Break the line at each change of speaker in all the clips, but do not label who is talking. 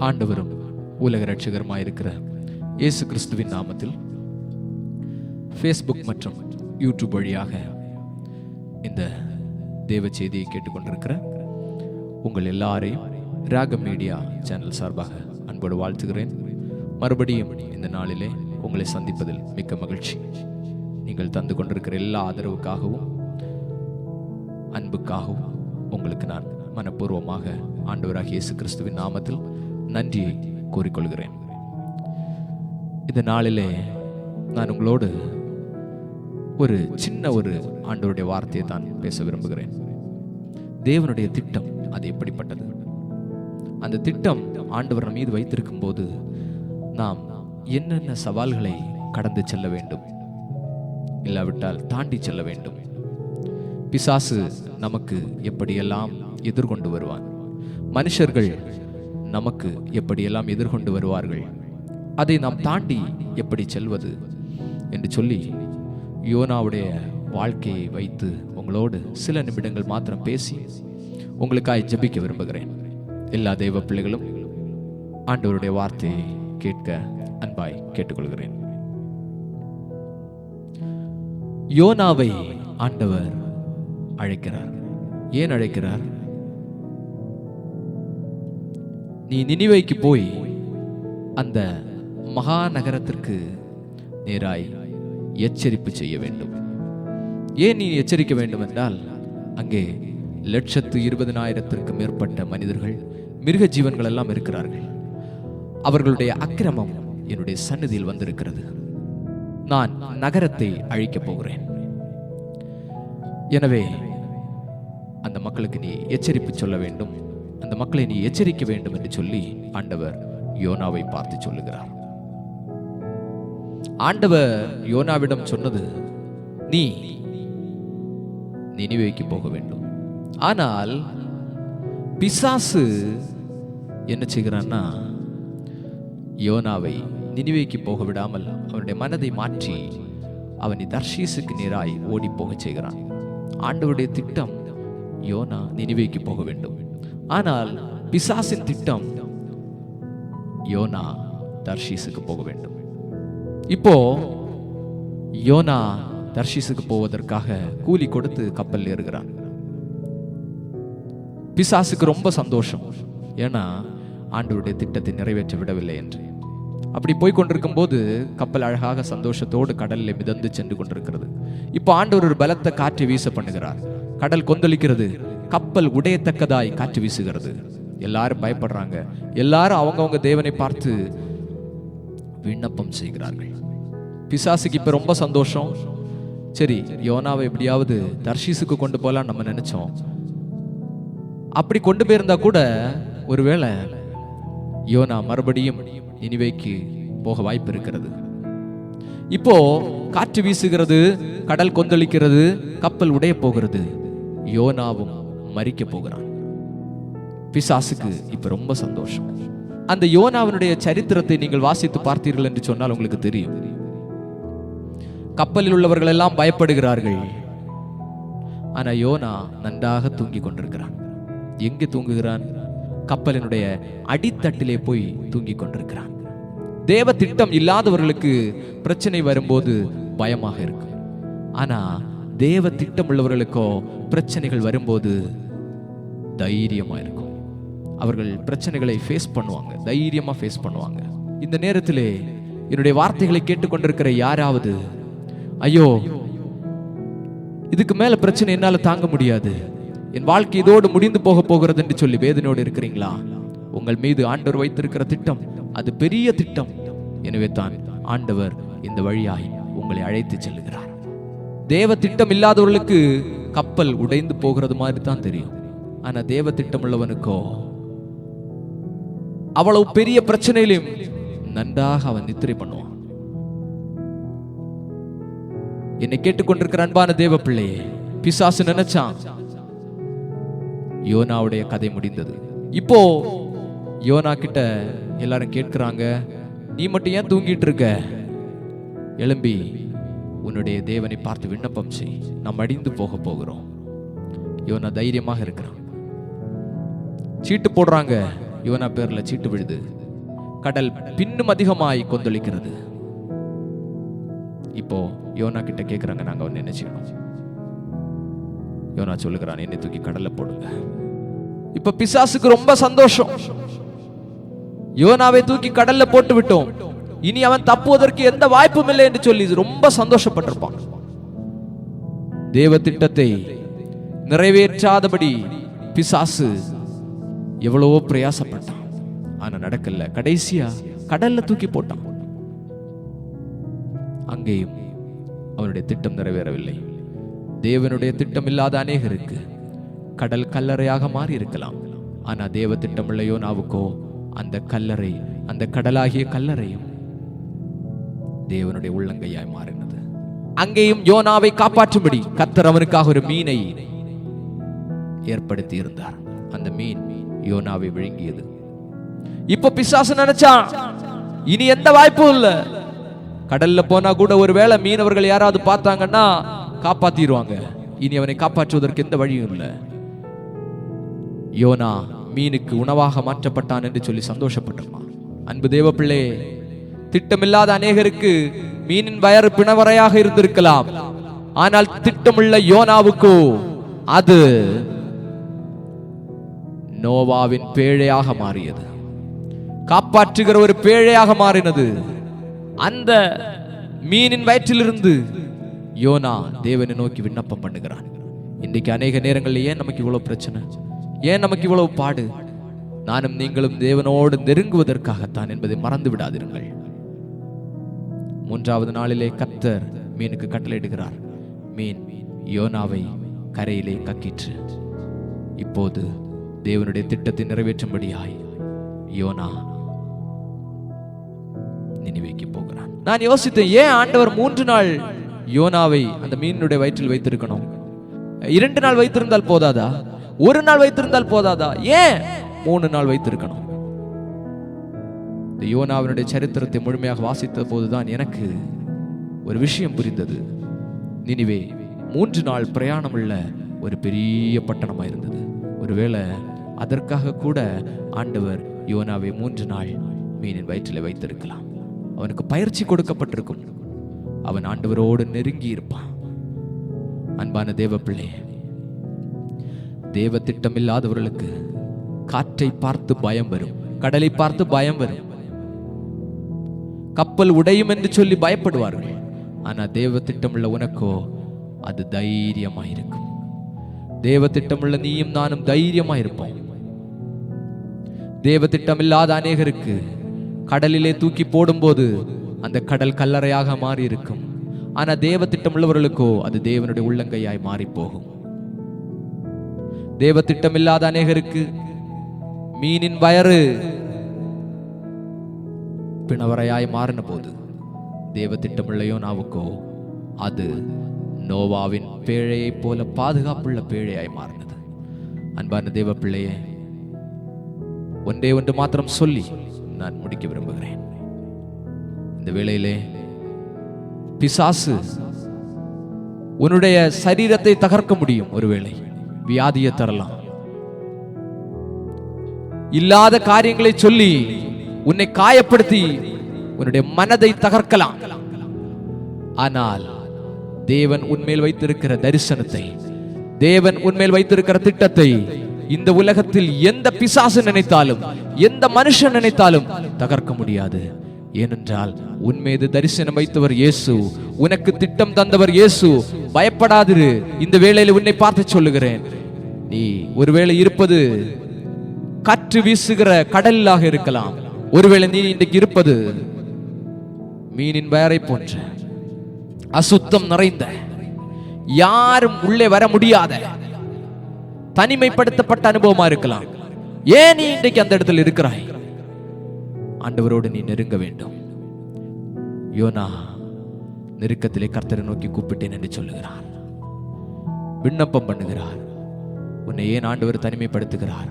ஆண்டவரும் உலக இரட்சகருமாயிருக்கிற இயேசு கிறிஸ்துவின் நாமத்தில் ஃபேஸ்புக் மற்றும் யூடியூப் வழியாக இந்த தேவ செய்தியை கேட்டுக்கொண்டிருக்கிற உங்கள் எல்லாரையும் ராகம் மீடியா சேனல் சார்பாக அன்போடு வாழ்த்துகிறேன். மறுபடியும் இந்த நாளிலே உங்களை சந்திப்பதில் மிக்க மகிழ்ச்சி. நீங்கள் தந்து கொண்டிருக்கிற எல்லா ஆதரவுக்காகவும் அன்புக்காகவும் உங்களுக்கு நான் மனப்பூர்வமாக ஆண்டவராகிய இயேசு கிறிஸ்துவின் நாமத்தில் நன்றியை கூறிக்கொள்கிறேன். இந்த நாளிலே நான் உங்களோடு ஒரு சின்ன ஆண்டவருடைய வார்த்தையை தான் பேச விரும்புகிறேன். தேவனுடைய திட்டம் அது எப்படிப்பட்டது? அந்த திட்டம் ஆண்டவர் மீது வைத்திருக்கும் போது நாம் என்னென்ன சவால்களை கடந்து செல்ல வேண்டும், இல்லாவிட்டால் தாண்டி செல்ல வேண்டும். பிசாசு நமக்கு எப்படியெல்லாம் எதிர்கொண்டு வருவான், மனுஷர்கள் நமக்கு எப்படியெல்லாம் எதிர்கொண்டு வருவார்கள், அதை நாம் தாண்டி எப்படி செல்வது என்று சொல்லி யோனாவுடைய வாழ்க்கையை வைத்து உங்களோடு சில நிமிடங்கள் மாத்திரம் பேசி உங்களுக்காக ஜெபிக்க விரும்புகிறேன். எல்லா தெய்வ பிள்ளைகளும் ஆண்டவருடைய வார்த்தையை கேட்க அன்பாய் கேட்டுக்கொள்கிறேன். யோனாவை ஆண்டவர் அழைக்கிறார். ஏன் அழைக்கிறார்? நீ நினிவேக்கு போய் அந்த மகா நகரத்திற்கு நேராய் எச்சரிப்பு செய்ய வேண்டும். ஏன் நீ எச்சரிக்க வேண்டும் என்றால், அங்கே 120,000 மேற்பட்ட மனிதர்கள், மிருக ஜீவன்கள் எல்லாம் இருக்கிறார்கள். அவர்களுடைய அக்கிரமம் என்னுடைய சந்நிதியில் வந்திருக்கிறது. நான் நகரத்தை அழிக்கப் போகிறேன். எனவே அந்த மக்களுக்கு நீ எச்சரிப்பு சொல்ல வேண்டும், அந்த மக்களை நீ எச்சரிக்க வேண்டும் என்று சொல்லி ஆண்டவர் யோனாவை பார்த்து சொல்லுகிறார். ஆண்டவர் யோனாவிடம் சொன்னது, நீ நினிவேக்கு போக வேண்டும். ஆனால் பிசாசு என்ன செய்கிறான்னா, யோனாவை நினிவேக்கு போக விடாமல் அவனுடைய மனதை மாற்றி அவனை தர்ஷீசுக்கு நேராய் ஓடி போக செய்கிறான். ஆண்டவருடைய திட்டம் யோனா நினிவேக்கு போக வேண்டும். ஆனால் பிசாசின் திட்டம் யோனா தர்ஷீசுக்கு போக வேண்டும். இப்போ யோனா தர்ஷீசுக்கு போவதற்காக கூலி கொடுத்து கப்பல் ஏறுகிறான். பிசாசுக்கு ரொம்ப சந்தோஷம், ஏன்னா ஆண்டவருடைய திட்டத்தை நிறைவேற்ற விடவில்லை என்று. அப்படி போய்கொண்டிருக்கும் போது கப்பல் அழகாக சந்தோஷத்தோடு கடலில் மிதந்து சென்று கொண்டிருக்கிறது. இப்போ ஆண்டவர் ஒரு பலத்த காற்றை வீச பண்ணுகிறார். கடல் கொந்தளிக்கிறது, கப்பல் உடையத்தக்கதாய் காற்று வீசுகிறது. எல்லாரும் பயப்படுறாங்க. எல்லாரும் அவங்கவங்க தேவனை பார்த்து விண்ணப்பம் செய்கிறார்கள். பிசாசுக்கு இப்ப ரொம்ப சந்தோஷம். சரி, யோனாவை எப்படியாவது தர்ஷீசுக்கு கொண்டு போலாம் நம்ம நினைச்சோம். அப்படி கொண்டு போயிருந்தா கூட ஒருவேளை யோனா மறுபடியும் நினிவேக்கு போக வாய்ப்பு இருக்கிறது. இப்போ காற்று வீசுகிறது, கடல் கொந்தளிக்கிறது, கப்பல் உடைய போகிறது, யோனாவும் மரிக்க போகிறான். பிசாசுக்கு இப்ப ரொம்ப சந்தோஷம். அந்த யோனாவினுடைய சரித்திரத்தை நீங்கள் வாசித்து பார்த்தீர்கள் என்று சொன்னால் உங்களுக்கு தெரியும். கப்பலில் உள்ளவர்கள் எல்லாம் பயப்படுகிறார்கள். ஆனா யோனா நன்றாக தூங்கி கொண்டிருக்கிறான். எங்கே தூங்குகிறான்? கப்பலினுடைய அடித்தட்டிலே போய் தூங்கி கொண்டிருக்கிறான். தேவ திட்டம் இல்லாதவர்களுக்கு பிரச்சனை வரும்போது பயமாக இருக்கும். ஆனா தேவ திட்டம் உள்ளவர்களுக்கோ பிரச்சனைகள் வரும்போது தைரியமா இருக்கும். அவர்கள் பிரச்சனைகளை ஃபேஸ் பண்ணுவாங்க, தைரியமா ஃபேஸ் பண்ணுவாங்க. இந்த நேரத்திலே என்னுடைய வார்த்தைகளை கேட்டுக்கொண்டிருக்கிற யாராவது, ஐயோ இதுக்கு மேல பிரச்சனை என்னால தாங்க முடியாது, என் வாழ்க்கை இதோடு முடிந்து போக போகிறது என்று சொல்லி வேதனையோடு இருக்கிறீங்களா? உங்கள் மீது ஆண்டவர் வைத்திருக்கிற திட்டம் அது பெரிய திட்டம். எனவே தான் ஆண்டவர் இந்த வழியாய் உங்களை அழைத்து செல்லுகிறார். தேவ திட்டம் இல்லாதவர்களுக்கு கப்பல் உடைந்து போகிறது மாதிரி தான் தெரியும். ஆனா தேவ திட்டம் உள்ளவனுக்கோ அவ்வளவு பெரிய பிரச்சனையிலும் நன்றாக அவன் நித்திரை பண்ணுவான். என்னை கேட்டுக்கொண்டிருக்கிற அன்பான தேவ பிள்ளையே, பிசாசு நினைச்சான் யோனாவுடைய கதை முடிந்தது. இப்போ யோனா கிட்ட எல்லாரும் கேட்கிறாங்க, நீ மட்டும் ஏன் தூங்கிட்டு இருக்க? எழும்பி உன்னுடைய தேவனை பார்த்து விண்ணப்பம் செய், நாம் அடிந்து போக போகிறோம். யோனா தைரியமாக இருக்கிறான். சீட்டு போடுறாங்க, யோனா பேர்ல சீட்டு விழுது. கடல் பின்னும் அதிகமாய் கொந்தளிக்கிறது. இப்போ யோனா கிட்ட கேட்கிறாங்க, நாங்க வந்து என்ன செய்யணும்? யோனா சொல்லுகிறான், என்னை தூக்கி கடல்ல போடுங்க. இப்ப பிசாசுக்கு ரொம்ப சந்தோஷம். யோனாவை தூக்கி கடல்ல போட்டு விட்டோம், இனி அவன் தப்புவதற்கு எந்த வாய்ப்பும் இல்லை என்று சொல்லி ரொம்ப சந்தோஷப்பட்டிருப்பான். தேவ திட்டத்தை நிறைவேற்றாதபடி பிசாசு எவ்வளவோ பிரயாசப்பட்டான், ஆனா நடக்கல. கடைசியா கடல்ல தூக்கி போட்டான். அங்கேயும் அவனுடைய திட்டம் நிறைவேறவில்லை. தேவனுடைய திட்டம் இல்லாத அநேகருக்கு கடல் கல்லறையாக மாறி இருக்கலாம். ஆனா தேவ திட்டம் உள்ள யோனாவுக்கோ அந்த கல்லறை, அந்த கடலாகிய கல்லறையும் தேவனுடைய உள்ளங்கையாய் மாறினது. அங்கேயும் யோனாவை காப்பாற்றும்படி கர்த்தர் அவனுக்காக ஒரு மீனை ஏற்படுத்தி இருந்தார். அந்த மீன் யோனாவை விழுங்கியது. இப்ப பிசாசு நினைச்சான், இனி எந்த வாய்ப்பும் இல்ல. கடல்ல போனா கூட ஒருவேளை மீனவர்கள் யாராவது பார்த்தாங்கன்னா காப்பாத்திடுவாங்க, இனி அவனை காப்பாற்றுவதற்கு எந்த வழியும் இல்லை. யோனா மீனுக்கு உணவாக மாற்றப்பட்டான் என்று சொல்லி சந்தோஷப்பட்டிருப்பான். அன்பு தேவ பிள்ளை, திட்டமில்லாத அநேகருக்கு மீனின் வயறு பிணவரையாக இருந்திருக்கலாம். ஆனால் திட்டமுள்ள யோனாவுக்கோ அது நோவாவின் பேழையாக மாறியது. காப்பாற்றுகிற ஒரு பேழையாக மாறினது. அந்த மீனின் வயிற்றிலிருந்து யோனா தேவனை நோக்கி விண்ணப்பம் பண்ணுகிறான். இன்றைக்கு அநேக நேரங்களில் ஏன் நமக்கு இவ்வளவு பிரச்சனை, ஏன் நமக்கு இவ்வளவு பாடு? நானும் நீங்களும் தேவனோடு நெருங்குவதற்காகத்தான் என்பதை மறந்து விடாதீர்கள். 3வது நாளிலே கர்த்தர் மீனுக்கு கட்டளையிடுகிறார். மீன் யோனாவை கரையிலே கக்கிற்று. இப்போது தேவனுடைய திட்டத்தை நிறைவேற்றும்படியாய் யோனா நினிவேக்கு போகிறான். நான் யோசித்தேன், ஏன் ஆண்டவர் 3 நாள் யோனாவை அந்த மீனுடைய வயிற்றில் வைத்திருக்கணும்? 2 நாள் வைத்திருந்தால் போதாதா? 1 நாள் வைத்திருந்தால் போதாதா? ஏன் 3 நாள் வைத்திருக்கணும்? இந்த யோனாவினுடைய சரித்திரத்தை முழுமையாக வாசித்த போதுதான் எனக்கு ஒரு விஷயம் புரிந்தது. நினிவே 3 நாள் பிரயாணம் உள்ள ஒரு பெரிய பட்டணமாக இருந்தது. ஒருவேளை அதற்காக கூட ஆண்டவர் யோனாவை 3 நாள் மீனின் வயிற்றில் வைத்திருக்கலாம். அவனுக்கு பயிற்சி கொடுக்கப்பட்டிருக்கும். அவன் ஆண்டவரோடு நெருங்கி இருப்பான். அன்பான தேவ பிள்ளை, தேவ திட்டம் இல்லாதவர்களுக்கு காற்றை பார்த்து பயம் வரும், கடலை பார்த்து பயம் வரும், கப்பல் உடையும் என்று சொல்லி பயப்படுவார்கள். ஆனா தேவ திட்டமுள்ள உனக்கோ அது தைரியமாயிருக்கும். தேவ திட்டமுள்ள நீயும் நானும் தைரியமாயிருப்போம். தேவ திட்டம் இல்லாத அநேகருக்கு கடலிலே தூக்கி போடும்போது அந்த கடல் கல்லறையாக மாறி இருக்கும். ஆனா தேவ திட்டம் உள்ளவர்களுக்கோ அது தேவனுடைய உள்ளங்கையாய் மாறி போகும். தேவ திட்டம் இல்லாத அநேகருக்கு மீனின் வயறு பிணவரையாய் மாறின போது தேவ திட்டமுள்ள யோனாவுக்கோ அது நோவாவின் பேழையை போல பாதுகாப்புள்ள பேழையாய் மாறினது. அன்பான தேவ பிள்ளையே, ஒன்றே ஒன்று மாத்திரம் சொல்லி நான் முடிக்க விரும்புகிறேன். இந்த வேளையிலே பிசாசு உன்னுடைய சரீரத்தை தகர்க்க முடியும். ஒருவேளை வியாதியை தரலாம், இல்லாத காரியங்களை சொல்லி உன்னை காயப்படுத்தி உன்னுடைய மனதை தகர்க்கலாம். ஆனால் தேவன் உன்மேல் வைத்திருக்கிற தரிசனத்தை, தேவன் உன்மேல் வைத்திருக்கிற திட்டத்தை இந்த உலகத்தில் எந்த பிசாசு நினைத்தாலும், எந்த மனுஷன் நினைத்தாலும் தகர்க்க முடியாது. ஏனென்றால் உன்மீது தரிசனம் வைத்தவர் இயேசு, உனக்கு திட்டம் தந்தவர் இயேசு. பயப்படாதிரு. இந்த வேளையில் உன்னை பார்த்து சொல்லுகிறேன், நீ ஒருவேளை இருப்பது காற்று வீசுகிற கடலாக இருக்கலாம். ஒருவேளை நீ இன்றைக்கு இருப்பது மீனின் வயரை போன்ற அசுத்தம் நிறைந்த, யாரும் உள்ளே வர முடியாத தனிமைப்படுத்தப்பட்ட அனுபவமா இருக்கலாம். ஏன் நீ இன்றைக்கு அந்த இடத்தில் இருக்கிறாய்? ஆண்டவரோடு நீ நெருங்க வேண்டும். யோனா நெருக்கத்திலே கர்த்தரை நோக்கி கூப்பிட்டேன் என்று சொல்லுகிறார், விண்ணப்பம் பண்ணுகிறார். உன்னை ஏன் ஆண்டவர் தனிமைப்படுத்துகிறார்?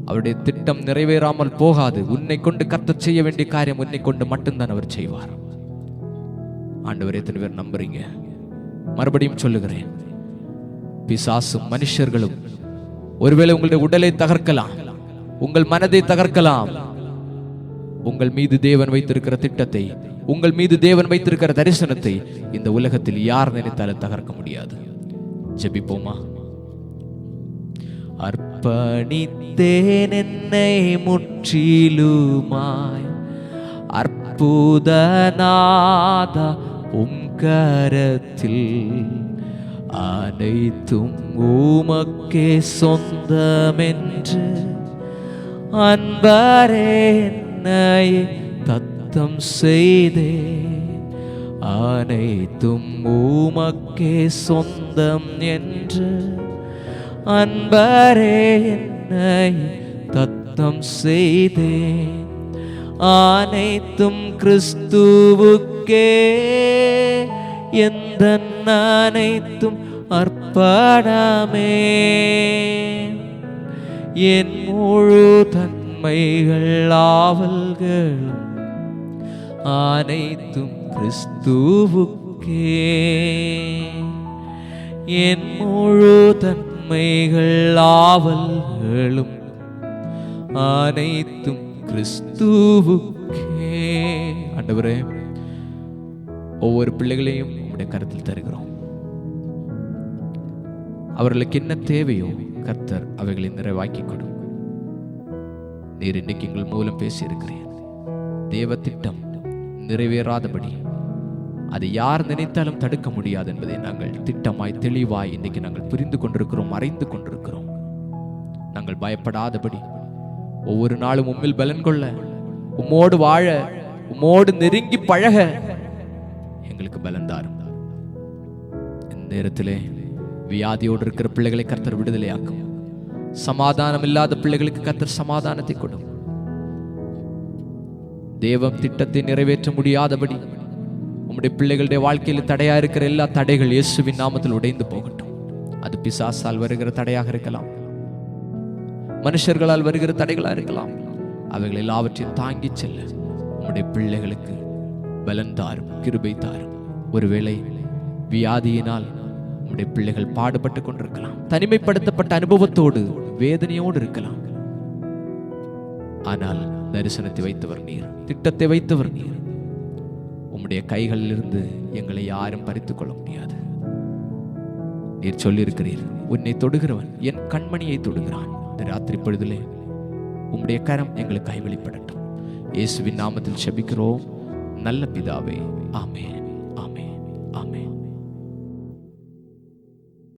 அவருடைய திட்டம் நிறைவேறாமல் போகாது. உன்னை கொண்டு கர்த்தர் செய்ய வேண்டிய காரியம் உன்னை கொண்டு மட்டும்தான் அவர் செய்வார். ஆண்டவர் எத்தனை பேர் நம்புறீங்க? மறுபடியும் சொல்லுகிறேன், பிசாசும் மனுஷர்களும் ஒருவேளை உங்களுடைய உடலை தகர்க்கலாம், உங்கள் மனதை தகர்க்கலாம். உங்கள் மீது தேவன் வைத்திருக்கிற திட்டத்தை, உங்கள் மீது தேவன் வைத்திருக்கிற தரிசனத்தை இந்த உலகத்தில் யார் நினைத்தாலும் தகர்க்க முடியாது. ஜெபிப்போமா? அர்ப்பணித்தேன் என்னை முற்றிலுமாய், அற்புதநாதா உம் கரத்தில், அனைத்தும் உமக்கே சொந்தமென்று அன்பரே என்னை தத்தம் செய்தே, அனைத்தும் உமக்கே சொந்தம் என்று அன்பரே என்னை தத்தம் செய்தே, அனைத்தும் கிறிஸ்துவுக்கே எந்த அனைத்தும் அர்ப்பணமே, என் முழு தன்மைகள் ஆவல்களும் அனைத்தும் கிறிஸ்துவுக்கே, என் முழு தன்மைகள் ஆவல்களும் அனைத்தும் கிறிஸ்துவுக்கே. ஆண்டவரே, ஒவ்வொரு பிள்ளைகளையும் உம்முடைய கருத்தில் தருகிறோம். அவர்களுக்கு என்ன தேவையோ கர்த்தர் அவைகளை நிறைவாக்கி கொடும். நீர் இன்னைக்கு எங்கள் மூலம் பேசியிருக்கிறேன். தேவ திட்டம் நிறைவேறாதபடி அதை யார் நினைத்தாலும் தடுக்க முடியாது என்பதை நாங்கள் திட்டமாய் தெளிவாய் இன்னைக்கு நாங்கள் புரிந்து கொண்டிருக்கிறோம், அறிந்து கொண்டிருக்கிறோம். நாங்கள் பயப்படாதபடி ஒவ்வொரு நாளும் உம்மில் பலன் கொள்ள, உம்மோடு வாழ, உம்மோடு நெருங்கி பழக எங்களுக்கு பலன் தாரும். இந்த நேரத்திலே வியாதியோடு இருக்கிற பிள்ளைகளை கர்த்தர் விடுதலையாக்கும். சமாதானம் இல்லாத பிள்ளைகளுக்கு கர்த்தர் சமாதானத்தை கொடும். தேவம் திட்டத்தை நிறைவேற்ற முடியாதபடி உம்முடைய பிள்ளைகளுடைய வாழ்க்கையில் தடையா இருக்கிற எல்லா தடைகள் இயேசுவின் நாமத்தில் உடைந்து போகட்டும். அது பிசாசால் வருகிற தடையாக இருக்கலாம், மனுஷர்களால் வருகிற தடைகளா இருக்கலாம். அவைகள் எல்லாவற்றையும் தாங்கி செல்ல உம்முடைய பிள்ளைகளுக்கு பலன் தாரும், கிருபை தாரும். ஒருவேளை வியாதியினால் உம்முடைய பிள்ளைகள் பாடுபட்டு கொண்டிருக்கலாம், தனிமைப்படுத்தப்பட்ட அனுபவத்தோடு வேதனையோடு இருக்கலாம். ஆனால் தரிசனத்தை வைத்தவர் நீர், திட்டத்தை வைத்தவர் நீர். உம்முடைய கைகளில் இருந்து எங்களை யாரும் பறித்துக் கொள்ள முடியாது. நீர் சொல்லியிருக்கிறீர், உன்னை தொடுகிறவன் என் கண்மணியை தொடுகிறான். இந்த ராத்திரி பொழுதிலே உம்முடைய கரம் எங்களுக்கு வெளிப்படட்டும். இயேசுவின் நாமத்தில் செபிக்கிறோம் நல்ல பிதாவே. ஆமென், ஆமென், ஆமென்.